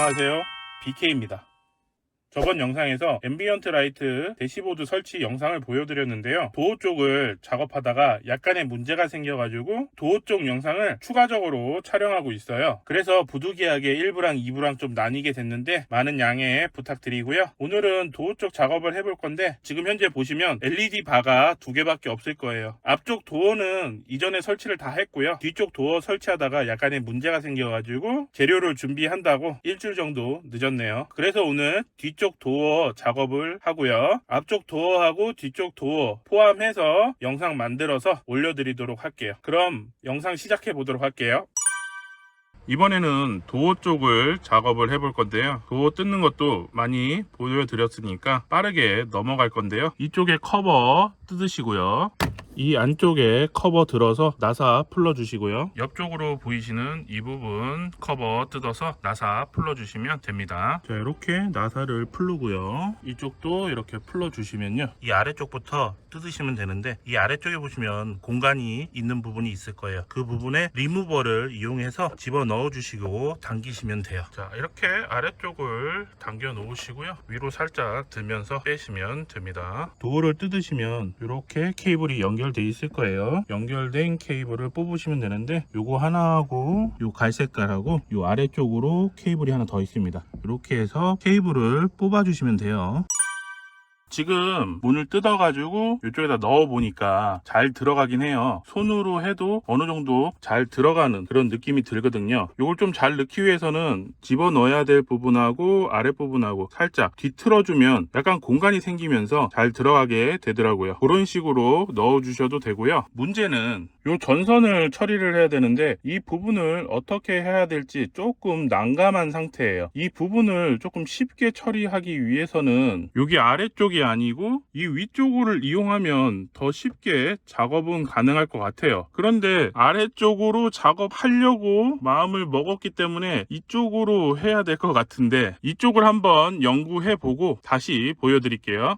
안녕하세요, BK입니다. 저번 영상에서 앰비언트 라이트 대시보드 설치 영상을 보여드렸는데요. 도어 쪽을 작업하다가 약간의 문제가 생겨가지고 도어 쪽 영상을 추가적으로 촬영하고 있어요. 그래서 부득이하게 1부랑 2부랑 좀 나뉘게 됐는데 많은 양해 부탁드리고요. 오늘은 도어 쪽 작업을 해볼 건데 지금 현재 보시면 LED 바가 2개밖에 없을 거예요. 앞쪽 도어는 이전에 설치를 다 했고요. 뒤쪽 도어 설치하다가 약간의 문제가 생겨가지고 재료를 준비한다고 일주일 정도 늦었네요. 그래서 오늘 뒤쪽 도어 작업을 하고요. 앞쪽 도어하고 뒤쪽 도어 포함해서 영상 만들어서 올려드리도록 할게요. 그럼 영상 시작해 보도록 할게요. 이번에는 도어 쪽을 작업을 해볼 건데요. 도어 뜯는 것도 많이 보여드렸으니까 빠르게 넘어갈 건데요. 이쪽에 커버 뜯으시고요. 이 안쪽에 커버 들어서 나사 풀어주시고요. 옆쪽으로 보이시는 이 부분 커버 뜯어서 나사 풀어주시면 됩니다. 자, 이렇게 나사를 풀르고요. 이쪽도 이렇게 풀어주시면요. 이 아래쪽부터 뜯으시면 되는데 이 아래쪽에 보시면 공간이 있는 부분이 있을 거예요. 그 부분에 리무버를 이용해서 집어 넣어 주시고 당기시면 돼요. 자, 이렇게 아래쪽을 당겨 놓으시고요. 위로 살짝 들면서 빼시면 됩니다. 도어를 뜯으시면 이렇게 케이블이 연결돼 있을 거예요. 연결된 케이블을 뽑으시면 되는데 요거 하나하고 요 갈색깔하고 요 아래쪽으로 케이블이 하나 더 있습니다. 이렇게 해서 케이블을 뽑아 주시면 돼요. 지금 문을 뜯어 가지고 이쪽에다 넣어 보니까 잘 들어가긴 해요. 손으로 해도 어느 정도 잘 들어가는 그런 느낌이 들거든요. 이걸 좀 잘 넣기 위해서는 집어 넣어야 될 부분하고 아랫 부분하고 살짝 뒤틀어 주면 약간 공간이 생기면서 잘 들어가게 되더라고요. 그런 식으로 넣어 주셔도 되고요. 문제는 이 전선을 처리를 해야 되는데 이 부분을 어떻게 해야 될지 조금 난감한 상태예요. 이 부분을 조금 쉽게 처리하기 위해서는 여기 아래쪽이 아니고 이 위쪽을 이용하면 더 쉽게 작업은 가능할 것 같아요. 그런데 아래쪽으로 작업하려고 마음을 먹었기 때문에 이쪽으로 해야 될 것 같은데 이쪽을 한번 연구해 보고 다시 보여드릴게요.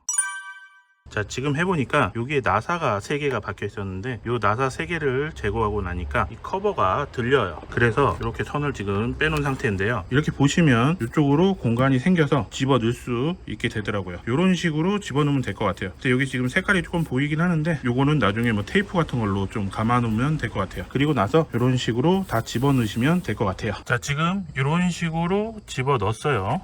자, 지금 해보니까 여기에 나사가 3개가 박혀 있었는데 이 나사 3개를 제거하고 나니까 이 커버가 들려요. 그래서 이렇게 선을 지금 빼놓은 상태인데요. 이렇게 보시면 이쪽으로 공간이 생겨서 집어 넣을 수 있게 되더라고요. 이런 식으로 집어 넣으면 될 것 같아요. 근데 여기 지금 색깔이 조금 보이긴 하는데 요거는 나중에 뭐 테이프 같은 걸로 좀 감아 놓으면 될 것 같아요. 그리고 나서 이런 식으로 다 집어 넣으시면 될 것 같아요. 자, 지금 이런 식으로 집어 넣었어요.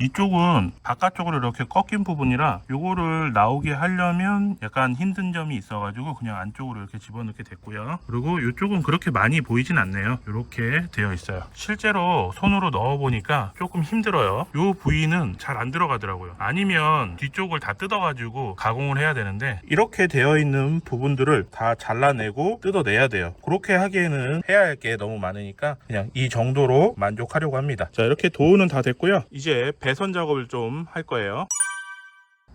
이쪽은 바깥쪽으로 이렇게 꺾인 부분이라 요거를 나오게 하려면 약간 힘든 점이 있어가지고 그냥 안쪽으로 이렇게 집어넣게 됐고요. 그리고 이쪽은 그렇게 많이 보이진 않네요. 이렇게 되어 있어요. 실제로 손으로 넣어보니까 조금 힘들어요. 요 부위는 잘 안 들어가더라고요. 아니면 뒤쪽을 다 뜯어가지고 가공을 해야 되는데 이렇게 되어 있는 부분들을 다 잘라내고 뜯어내야 돼요. 그렇게 하기에는 해야 할 게 너무 많으니까 그냥 이 정도로 만족하려고 합니다. 자, 이렇게 도어는 다 됐고요. 이제 배선 작업을 좀 할 거예요.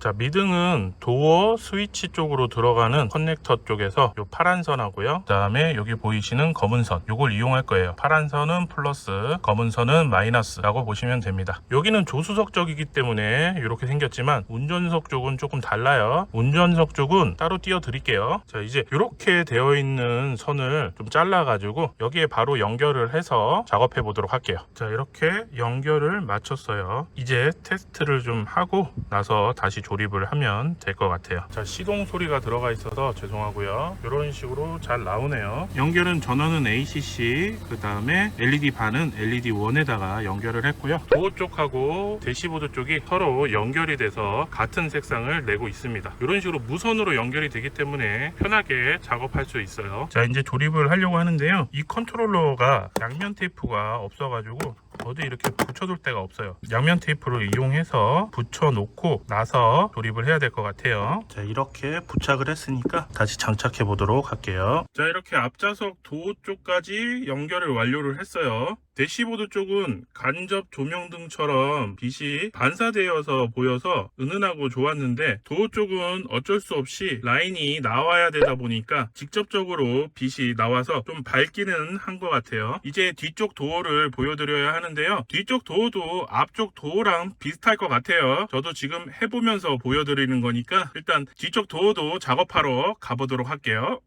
자, 미등은 도어 스위치 쪽으로 들어가는 커넥터 쪽에서 요 파란 선하고요. 그 다음에 여기 보이시는 검은 선, 요걸 이용할 거예요. 파란 선은 플러스, 검은 선은 마이너스 라고 보시면 됩니다. 여기는 조수석 쪽이기 때문에 이렇게 생겼지만 운전석 쪽은 조금 달라요. 운전석 쪽은 따로 띄워 드릴게요. 자, 이제 이렇게 되어 있는 선을 좀 잘라 가지고 여기에 바로 연결을 해서 작업해 보도록 할게요. 자, 이렇게 연결을 마쳤어요. 이제 테스트를 좀 하고 나서 다시 조립을 하면 될 것 같아요. 자, 시동 소리가 들어가 있어서 죄송하고요. 이런 식으로 잘 나오네요. 연결은 전원은 ACC, 그 다음에 LED 반은 LED 1에다가 연결을 했고요. 도어 쪽하고 대시보드 쪽이 서로 연결이 돼서 같은 색상을 내고 있습니다. 이런 식으로 무선으로 연결이 되기 때문에 편하게 작업할 수 있어요. 자, 이제 조립을 하려고 하는데요. 이 컨트롤러가 양면 테이프가 없어가지고 어디 이렇게 붙여둘 데가 없어요. 양면 테이프를 이용해서 붙여놓고 나서 조립을 해야 될 것 같아요. 자, 이렇게 부착을 했으니까 다시 장착해 보도록 할게요. 자, 이렇게 앞좌석 도어 쪽까지 연결을 완료를 했어요. 대시보드 쪽은 간접 조명등처럼 빛이 반사되어서 보여서 은은하고 좋았는데 도어 쪽은 어쩔 수 없이 라인이 나와야 되다 보니까 직접적으로 빛이 나와서 좀 밝기는 한 것 같아요. 이제 뒤쪽 도어를 보여드려야 하는데요. 뒤쪽 도어도 앞쪽 도어랑 비슷할 것 같아요. 저도 지금 해보면서 보여드리는 거니까 일단 뒤쪽 도어도 작업하러 가보도록 할게요.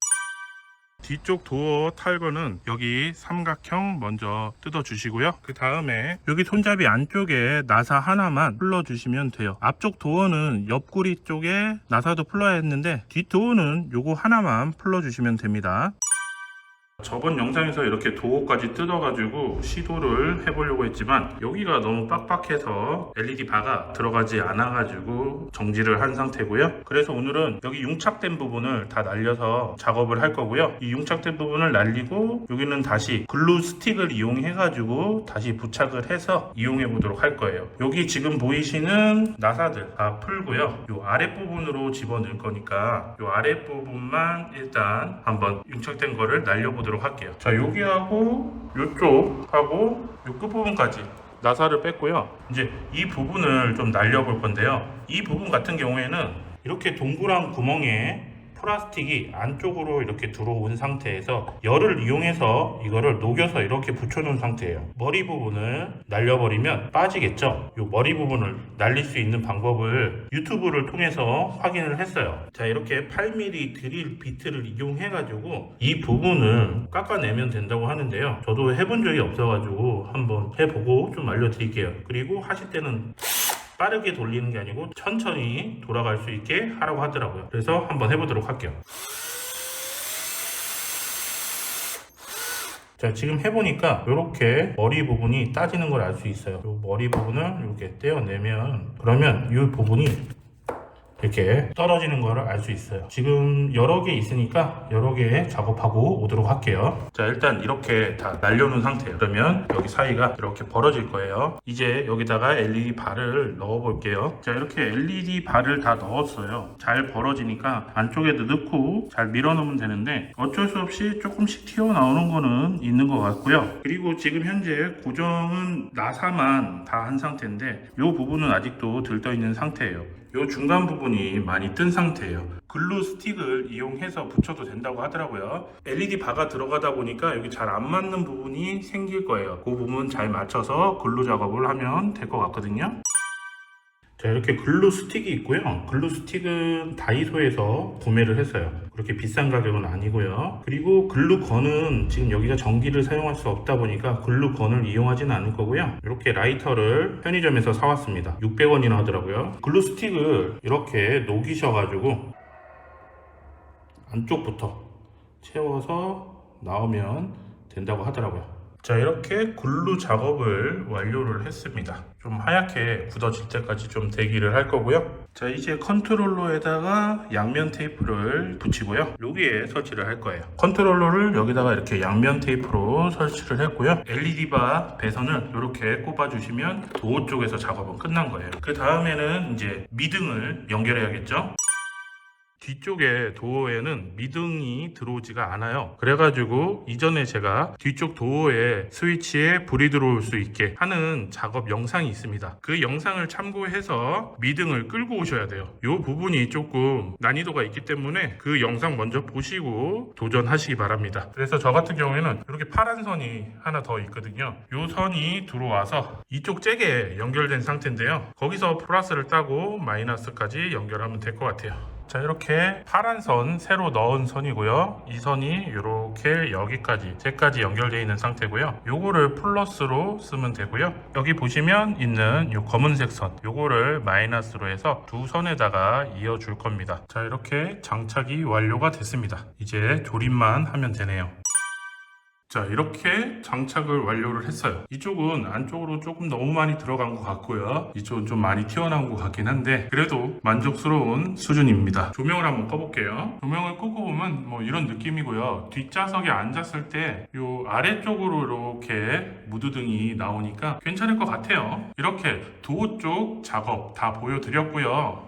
뒤쪽 도어 탈거는 여기 삼각형 먼저 뜯어 주시고요. 그 다음에 여기 손잡이 안쪽에 나사 하나만 풀러 주시면 돼요. 앞쪽 도어는 옆구리 쪽에 나사도 풀러야 했는데 뒷 도어는 요거 하나만 풀러 주시면 됩니다. 저번 영상에서 이렇게 도어까지 뜯어가지고 시도를 해보려고 했지만 여기가 너무 빡빡해서 LED 바가 들어가지 않아가지고 정지를 한 상태고요. 그래서 오늘은 여기 융착된 부분을 다 날려서 작업을 할 거고요. 이 융착된 부분을 날리고 여기는 다시 글루 스틱을 이용해가지고 다시 부착을 해서 이용해 보도록 할 거예요. 여기 지금 보이시는 나사들 다 풀고요. 이 아랫부분으로 집어넣을 거니까 이 아랫부분만 일단 한번 융착된 거를 날려보도록 할게요. 자, 여기하고 이쪽하고 이 끝부분까지 나사를 뺐고요. 이제 이 부분을 좀 날려볼 건데요. 이 부분 같은 경우에는 이렇게 동그란 구멍에 플라스틱이 안쪽으로 이렇게 들어온 상태에서 열을 이용해서 이거를 녹여서 이렇게 붙여놓은 상태예요. 머리 부분을 날려버리면 빠지겠죠. 이 머리 부분을 날릴 수 있는 방법을 유튜브를 통해서 확인을 했어요. 자, 이렇게 8mm 드릴 비트를 이용해 가지고 이 부분을 깎아내면 된다고 하는데요. 저도 해본 적이 없어가지고 한번 해보고 좀 알려드릴게요. 그리고 하실 때는 빠르게 돌리는 게 아니고 천천히 돌아갈 수 있게 하라고 하더라고요. 그래서 한번 해보도록 할게요. 자, 지금 해보니까 이렇게 머리 부분이 따지는 걸 알 수 있어요. 이 머리 부분을 이렇게 떼어내면 그러면 이 부분이 이렇게 떨어지는 거를 알 수 있어요. 지금 여러 개 있으니까 여러 개 작업하고 오도록 할게요. 자, 일단 이렇게 다 날려놓은 상태예요. 그러면 여기 사이가 이렇게 벌어질 거예요. 이제 여기다가 LED 발을 넣어 볼게요. 자, 이렇게 LED 발을 다 넣었어요. 잘 벌어지니까 안쪽에도 넣고 잘 밀어 넣으면 되는데 어쩔 수 없이 조금씩 튀어나오는 거는 있는 것 같고요. 그리고 지금 현재 고정은 나사만 다 한 상태인데 이 부분은 아직도 들떠 있는 상태예요. 이 중간 부분이 많이 뜬 상태예요. 글루 스틱을 이용해서 붙여도 된다고 하더라고요. LED 바가 들어가다 보니까 여기 잘 안 맞는 부분이 생길 거예요. 그 부분 잘 맞춰서 글루 작업을 하면 될 것 같거든요. 자, 이렇게 글루 스틱이 있고요. 글루 스틱은 다이소에서 구매를 했어요. 그렇게 비싼 가격은 아니고요. 그리고 글루건은 지금 여기가 전기를 사용할 수 없다 보니까 글루건을 이용하지는 않을 거고요. 이렇게 라이터를 편의점에서 사왔습니다. 600원이나 하더라고요. 글루 스틱을 이렇게 녹이셔가지고 안쪽부터 채워서 나오면 된다고 하더라고요. 자, 이렇게 글루 작업을 완료를 했습니다. 좀 하얗게 굳어질 때까지 좀 대기를 할 거고요. 자, 이제 컨트롤러에다가 양면 테이프를 붙이고요. 여기에 설치를 할 거예요. 컨트롤러를 여기다가 이렇게 양면 테이프로 설치를 했고요. LED바 배선을 이렇게 꼽아 주시면 도어 쪽에서 작업은 끝난 거예요. 그 다음에는 이제 미등을 연결해야겠죠. 뒤쪽에 도어에는 미등이 들어오지가 않아요. 그래가지고 이전에 제가 뒤쪽 도어에 스위치에 불이 들어올 수 있게 하는 작업 영상이 있습니다. 그 영상을 참고해서 미등을 끌고 오셔야 돼요. 이 부분이 조금 난이도가 있기 때문에 그 영상 먼저 보시고 도전하시기 바랍니다. 그래서 저 같은 경우에는 이렇게 파란 선이 하나 더 있거든요. 이 선이 들어와서 이쪽 잭에 연결된 상태인데요. 거기서 플러스를 따고 마이너스까지 연결하면 될 것 같아요. 자, 이렇게 파란 선 새로 넣은 선이고요. 이 선이 이렇게 여기까지 잭까지 연결되어 있는 상태고요. 요거를 플러스로 쓰면 되고요. 여기 보시면 있는 이 검은색 선 요거를 마이너스로 해서 두 선에다가 이어 줄 겁니다. 자, 이렇게 장착이 완료가 됐습니다. 이제 조립만 하면 되네요. 자, 이렇게 장착을 완료를 했어요. 이쪽은 안쪽으로 조금 너무 많이 들어간 것 같고요. 이쪽은 좀 많이 튀어나온 것 같긴 한데 그래도 만족스러운 수준입니다. 조명을 한번 꺼볼게요. 조명을 끄고 보면 뭐 이런 느낌이고요. 뒷좌석에 앉았을 때 이 아래쪽으로 이렇게 무드등이 나오니까 괜찮을 것 같아요. 이렇게 도어 쪽 작업 다 보여드렸고요.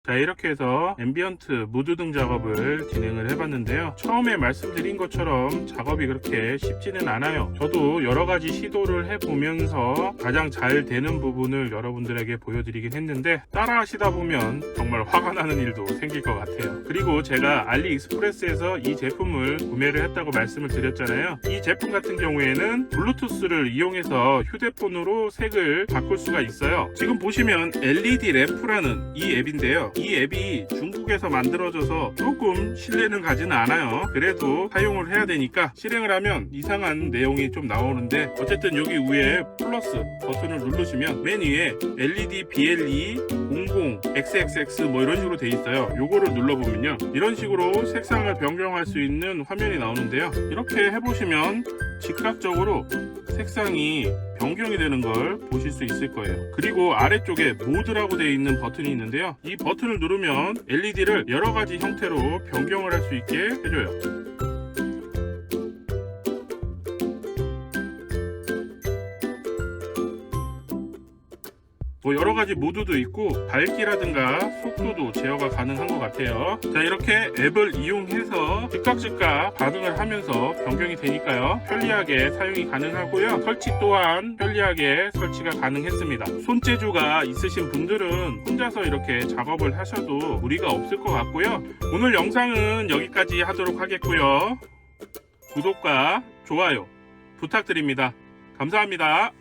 자, 이렇게 해서 앰비언트 무드 등 작업을 진행을 해봤는데요. 처음에 말씀드린 것처럼 작업이 그렇게 쉽지는 않아요. 저도 여러가지 시도를 해보면서 가장 잘 되는 부분을 여러분들에게 보여드리긴 했는데, 따라 하시다 보면 정말 화가 나는 일도 생길 것 같아요. 그리고 제가 알리익스프레스에서 이 제품을 구매를 했다고 말씀을 드렸잖아요. 이 제품 같은 경우에는 블루투스를 이용해서 휴대폰으로 색을 바꿀 수가 있어요. 지금 보시면 LED 램프라는 이 앱인데요. 이 앱이 중국에서 만들어져서 조금 신뢰는 가지는 않아요. 그래도 사용을 해야 되니까 실행을 하면 이상한 내용이 좀 나오는데, 어쨌든 여기 위에 플러스 버튼을 누르시면 맨 위에 LED BLE 00 XXX 뭐 이런 식으로 돼 있어요. 요거를 눌러보면요, 이런 식으로 색상을 변경할 수 있는 화면이 나오는데요. 이렇게 해보시면 즉각적으로 색상이 변경이 되는 걸 보실 수 있을 거예요. 그리고 아래쪽에 모드라고 되어 있는 버튼이 있는데요. 이 버튼을 누르면 LED를 여러 가지 형태로 변경을 할 수 있게 해줘요. 뭐 여러 가지 모드도 있고 밝기라든가 속도도 제어가 가능한 것 같아요. 자, 이렇게 앱을 이용해서 즉각 반응을 하면서 변경이 되니까요, 편리하게 사용이 가능하고요. 설치 또한 편리하게 설치가 가능했습니다. 손재주가 있으신 분들은 혼자서 이렇게 작업을 하셔도 무리가 없을 것 같고요. 오늘 영상은 여기까지 하도록 하겠고요. 구독과 좋아요 부탁드립니다. 감사합니다.